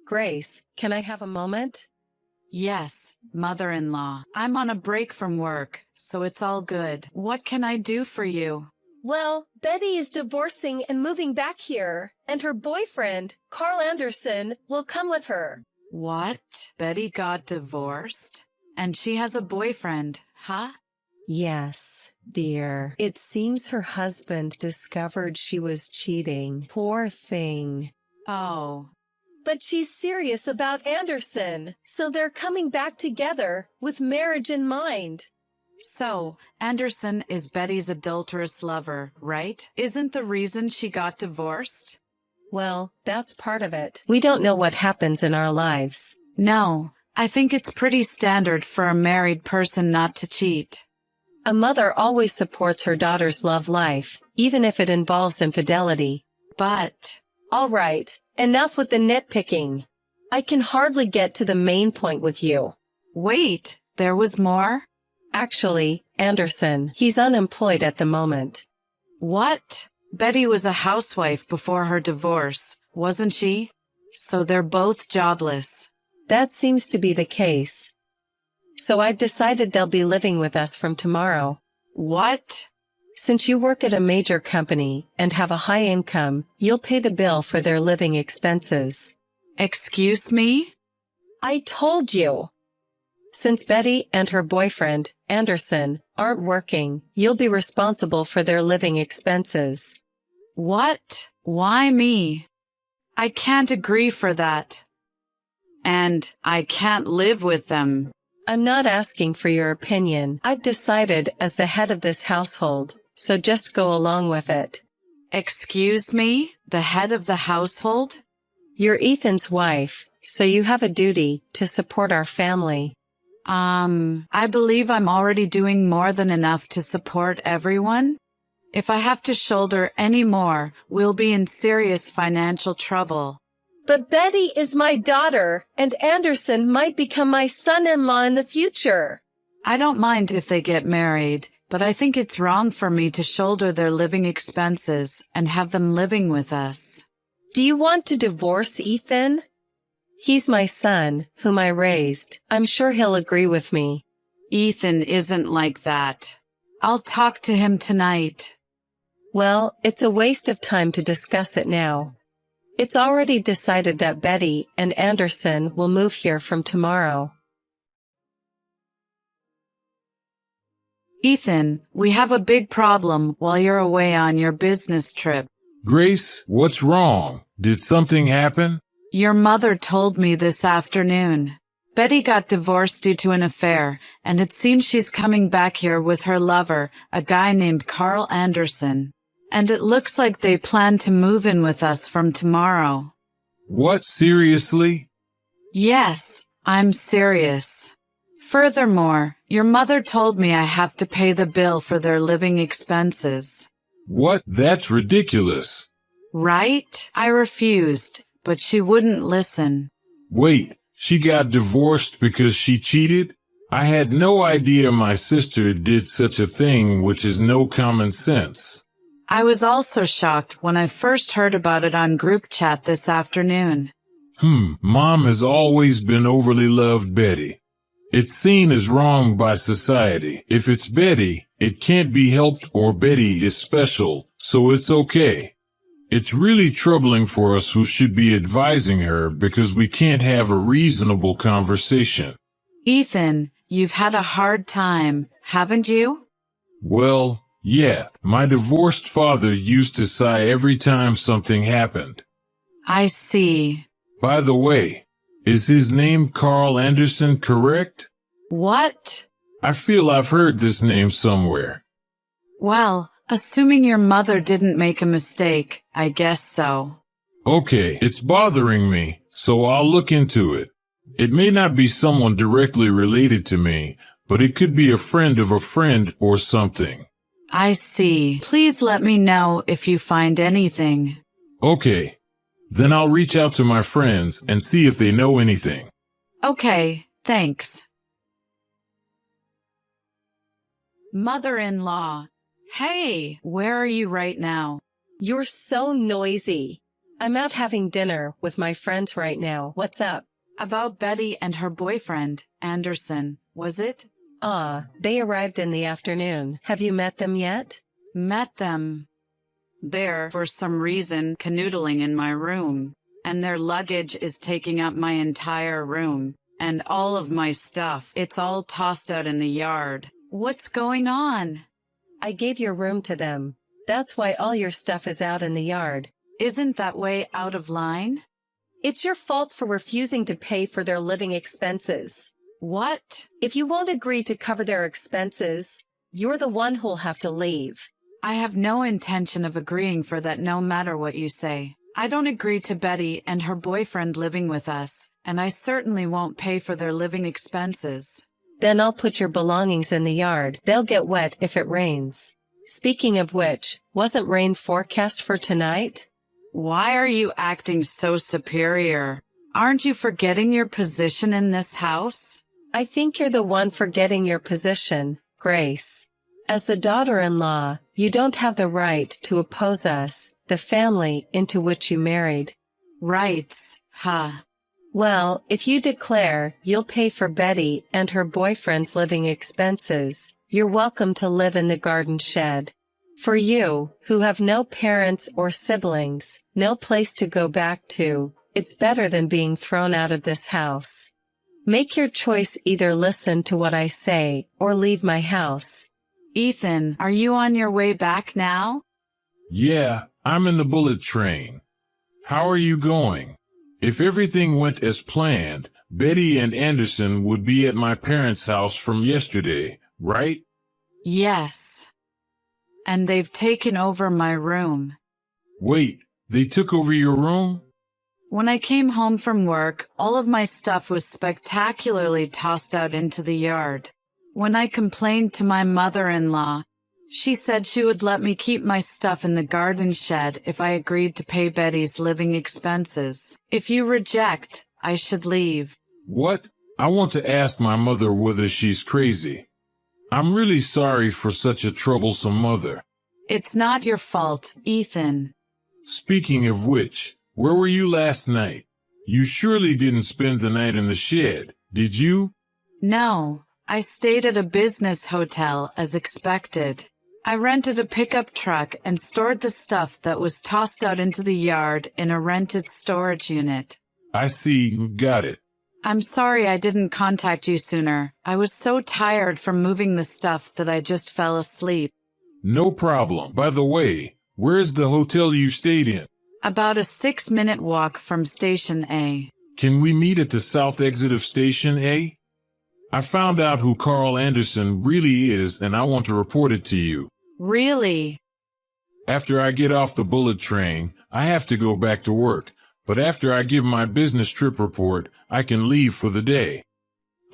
Grace, can I have a moment? Yes, mother-in-law. I'm on a break from work, so it's all good. What can I do for you? Well, Betty is divorcing and moving back here, and her boyfriend, Carl Anderson, will come with her. What? Betty got divorced? And she has a boyfriend, huh? Yes, dear. It seems her husband discovered she was cheating. Poor thing. Oh. But she's serious about Anderson, so they're coming back together, with marriage in mind. So, Anderson is Betty's adulterous lover, right? Isn't the reason she got divorced? Well, that's part of it. We don't know what happens in our lives. No, I think it's pretty standard for a married person not to cheat. A mother always supports her daughter's love life, even if it involves infidelity. But... All right, enough with the nitpicking. I can hardly get to the main point with you. Wait, there was more? Actually, Anderson, he's unemployed at the moment. What? Betty was a housewife before her divorce, wasn't she? So they're both jobless. That seems to be the case. So I've decided they'll be living with us from tomorrow. What? Since you work at a major company and have a high income, you'll pay the bill for their living expenses. Excuse me? I told you. Since Betty and her boyfriend, Anderson, aren't working, you'll be responsible for their living expenses. What? Why me? I can't agree for that. And I can't live with them. I'm not asking for your opinion. I've decided as the head of this household, so just go along with it. Excuse me? The head of the household? You're Ethan's wife, so you have a duty to support our family. I believe I'm already doing more than enough to support everyone. If I have to shoulder any more, we'll be in serious financial trouble. But Betty is my daughter, and Anderson might become my son-in-law in the future. I don't mind if they get married, but I think it's wrong for me to shoulder their living expenses and have them living with us. Do you want to divorce Ethan? He's my son, whom I raised. I'm sure he'll agree with me. Ethan isn't like that. I'll talk to him tonight. Well, it's a waste of time to discuss it now. It's already decided that Betty and Anderson will move here from tomorrow. Ethan, we have a big problem while you're away on your business trip. Grace, what's wrong? Did something happen? Your mother told me this afternoon. Betty got divorced due to an affair, and it seems she's coming back here with her lover, a guy named Carl Anderson. And it looks like they plan to move in with us from tomorrow. What, seriously? Yes, I'm serious. Furthermore, your mother told me I have to pay the bill for their living expenses. What? That's ridiculous. Right? I refused, but she wouldn't listen. Wait, she got divorced because she cheated? I had no idea my sister did such a thing, which is no common sense. I was also shocked when I first heard about it on group chat this afternoon. Mom has always been overly loved Betty. It's seen as wrong by society. If it's Betty, it can't be helped, or Betty is special, so it's okay. It's really troubling for us who should be advising her because we can't have a reasonable conversation. Ethan, you've had a hard time, haven't you? Well, yeah, my divorced father used to sigh every time something happened. I see. By the way, is his name Carl Anderson correct? What? I feel I've heard this name somewhere. Well, assuming your mother didn't make a mistake, I guess so. Okay, it's bothering me, so I'll look into it. It may not be someone directly related to me, but it could be a friend of a friend or something. I see. Please let me know if you find anything. Okay. Then I'll reach out to my friends and see if they know anything. Okay, thanks. Mother-in-law. Hey, where are you right now? You're so noisy. I'm out having dinner with my friends right now. What's up? About Betty and her boyfriend, Anderson, was it? They arrived in the afternoon. Have you met them yet? Met them. They're, for some reason, canoodling in my room. And their luggage is taking up my entire room. And all of my stuff. It's all tossed out in the yard. What's going on? I gave your room to them. That's why all your stuff is out in the yard. Isn't that way out of line? It's your fault for refusing to pay for their living expenses. What? If you won't agree to cover their expenses, you're the one who'll have to leave. I have no intention of agreeing for that no matter what you say. I don't agree to Betty and her boyfriend living with us, and I certainly won't pay for their living expenses. Then I'll put your belongings in the yard. They'll get wet if it rains. Speaking of which, wasn't rain forecast for tonight? Why are you acting so superior? Aren't you forgetting your position in this house? I think you're the one forgetting your position, Grace. As the daughter-in-law, you don't have the right to oppose us, the family into which you married. Rights, huh? Well, if you declare you'll pay for Betty and her boyfriend's living expenses, you're welcome to live in the garden shed. For you, who have no parents or siblings, no place to go back to, it's better than being thrown out of this house. Make your choice: either listen to what I say or leave my house. Ethan, are you on your way back now? Yeah, I'm in the bullet train. How are you going? If everything went as planned, Betty and Anderson would be at my parents' house from yesterday, right? Yes. And they've taken over my room. Wait, they took over your room? When I came home from work, all of my stuff was spectacularly tossed out into the yard. When I complained to my mother-in-law, she said she would let me keep my stuff in the garden shed if I agreed to pay Betty's living expenses. If you reject, I should leave. What? I want to ask my mother whether she's crazy. I'm really sorry for such a troublesome mother. It's not your fault, Ethan. Speaking of which, where were you last night? You surely didn't spend the night in the shed, did you? No, I stayed at a business hotel as expected. I rented a pickup truck and stored the stuff that was tossed out into the yard in a rented storage unit. I see, you've got it. I'm sorry I didn't contact you sooner. I was so tired from moving the stuff that I just fell asleep. No problem. By the way, where's the hotel you stayed in? About a 6-minute walk from Station A. Can we meet at the south exit of Station A? I found out who Carl Anderson really is, and I want to report it to you. Really? After I get off the bullet train, I have to go back to work, but after I give my business trip report, I can leave for the day.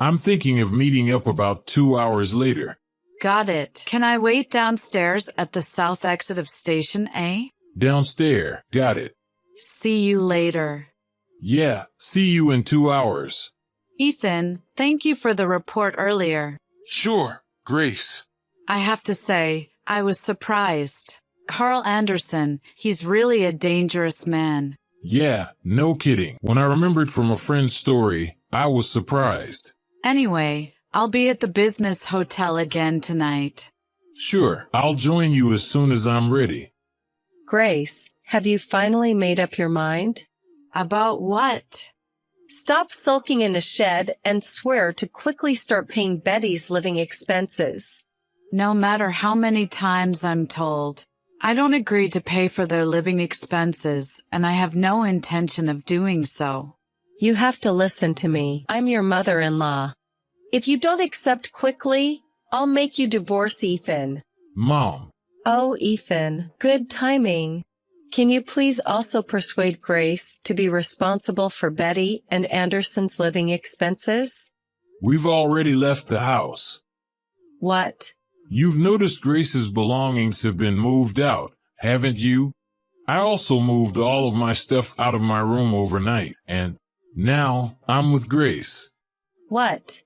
I'm thinking of meeting up about 2 hours later. Got it. Can I wait downstairs at the south exit of Station A? Downstairs. Got it. See you later. Yeah, see you in 2 hours. Ethan, thank you for the report earlier. Sure, Grace. I have to say, I was surprised. Carl Anderson, he's really a dangerous man. Yeah, no kidding. When I remembered from a friend's story, I was surprised. Anyway, I'll be at the business hotel again tonight. Sure, I'll join you as soon as I'm ready. Grace, have you finally made up your mind? About what? Stop sulking in the shed and swear to quickly start paying Betty's living expenses. No matter how many times I'm told, I don't agree to pay for their living expenses, and I have no intention of doing so. You have to listen to me. I'm your mother-in-law. If you don't accept quickly, I'll make you divorce Ethan. Mom. Oh, Ethan, good timing. Can you please also persuade Grace to be responsible for Betty and Anderson's living expenses? We've already left the house. What? You've noticed Grace's belongings have been moved out, haven't you? I also moved all of my stuff out of my room overnight, and now I'm with Grace. What?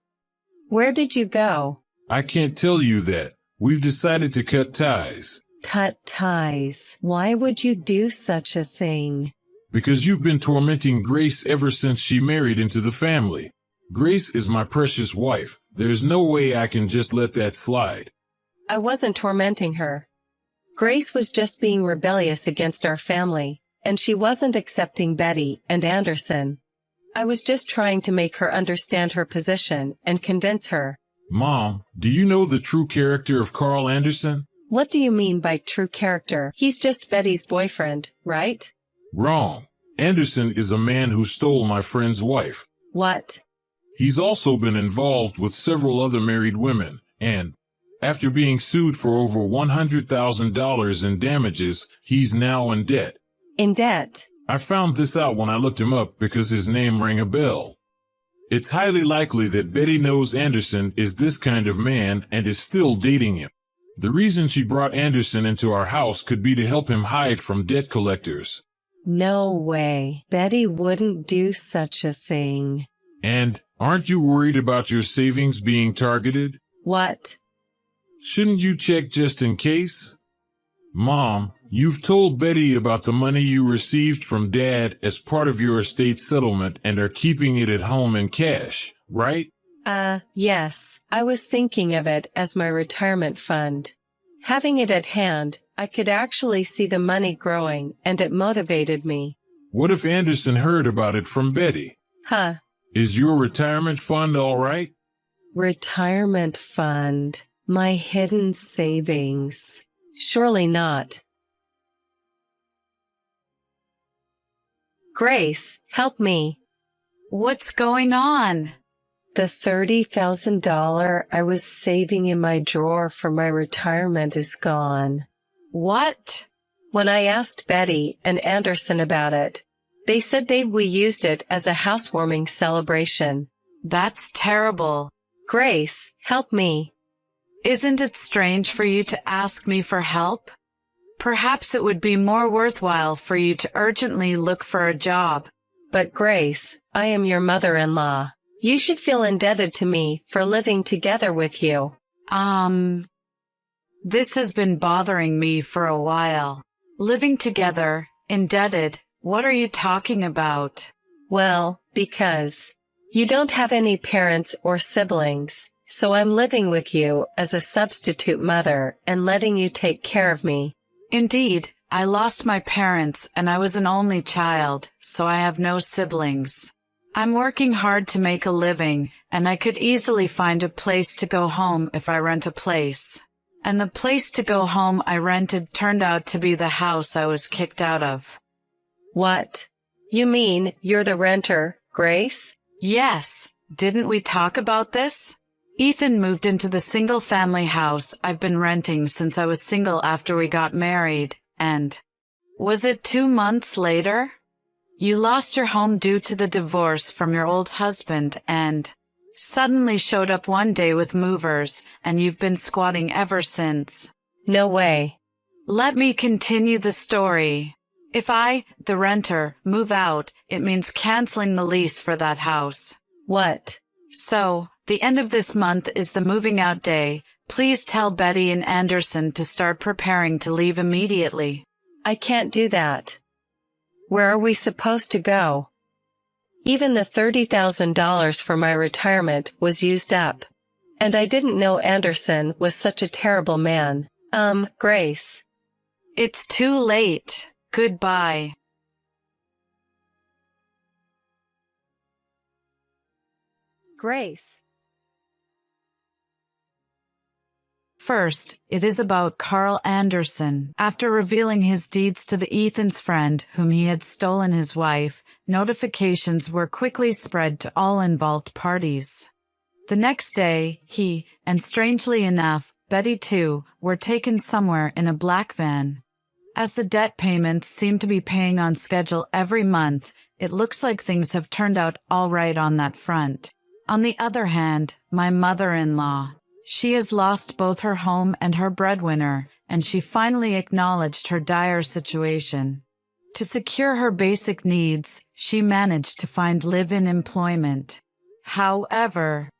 Where did you go? I can't tell you that. We've decided to cut ties. Cut ties. Why would you do such a thing? Because you've been tormenting Grace ever since she married into the family. Grace is my precious wife. There's no way I can just let that slide. I wasn't tormenting her. Grace was just being rebellious against our family, and she wasn't accepting Betty and Anderson. I was just trying to make her understand her position and convince her. Mom, do you know the true character of Carl Anderson? What do you mean by true character? He's just Betty's boyfriend, right? Wrong. Anderson is a man who stole my friend's wife. What? He's also been involved with several other married women, and, after being sued for over $100,000 in damages, he's now in debt. In debt? I found this out when I looked him up because his name rang a bell. It's highly likely that Betty knows Anderson is this kind of man and is still dating him. The reason she brought Anderson into our house could be to help him hide from debt collectors. No way. Betty wouldn't do such a thing. And, aren't you worried about your savings being targeted? What? Shouldn't you check just in case? Mom, you've told Betty about the money you received from Dad as part of your estate settlement and are keeping it at home in cash, right? Yes. I was thinking of it as my retirement fund. Having it at hand, I could actually see the money growing, and it motivated me. What if Anderson heard about it from Betty? Huh. Is your retirement fund all right? Retirement fund. My hidden savings. Surely not. Grace, help me. What's going on? The $30,000 I was saving in my drawer for my retirement is gone. What? When I asked Betty and Anderson about it, they said we used it as a housewarming celebration. That's terrible. Grace, help me. Isn't it strange for you to ask me for help? Perhaps it would be more worthwhile for you to urgently look for a job. But Grace, I am your mother-in-law. You should feel indebted to me for living together with you. This has been bothering me for a while. Living together, indebted, what are you talking about? Well, because you don't have any parents or siblings, so I'm living with you as a substitute mother and letting you take care of me. Indeed, I lost my parents and I was an only child, so I have no siblings. I'm working hard to make a living, and I could easily find a place to go home if I rent a place. And the place to go home I rented turned out to be the house I was kicked out of. What? You mean you're the renter, Grace? Yes. Didn't we talk about this? Ethan moved into the single-family house I've been renting since I was single after we got married, and... Was it 2 months later? You lost your home due to the divorce from your old husband and suddenly showed up one day with movers, and you've been squatting ever since. No way. Let me continue the story. If I, the renter, move out, it means canceling the lease for that house. What? So, the end of this month is the moving out day. Please tell Betty and Anderson to start preparing to leave immediately. I can't do that. Where are we supposed to go? Even the $30,000 for my retirement was used up. And I didn't know Anderson was such a terrible man. Grace. It's too late. Goodbye. Grace. First, it is about Carl Anderson. After revealing his deeds to the Ethan's friend, whom he had stolen his wife, notifications were quickly spread to all involved parties. The next day, he, and strangely enough, Betty too, were taken somewhere in a black van. As the debt payments seem to be paying on schedule every month, it looks like things have turned out all right on that front. On the other hand, my mother-in-law. She has lost both her home and her breadwinner, and she finally acknowledged her dire situation. To secure her basic needs, she managed to find live-in employment. However,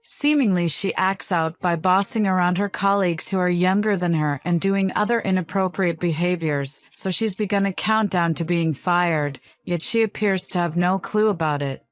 Seemingly she acts out by bossing around her colleagues who are younger than her and doing other inappropriate behaviors, so she's begun a countdown to being fired, yet she appears to have no clue about it.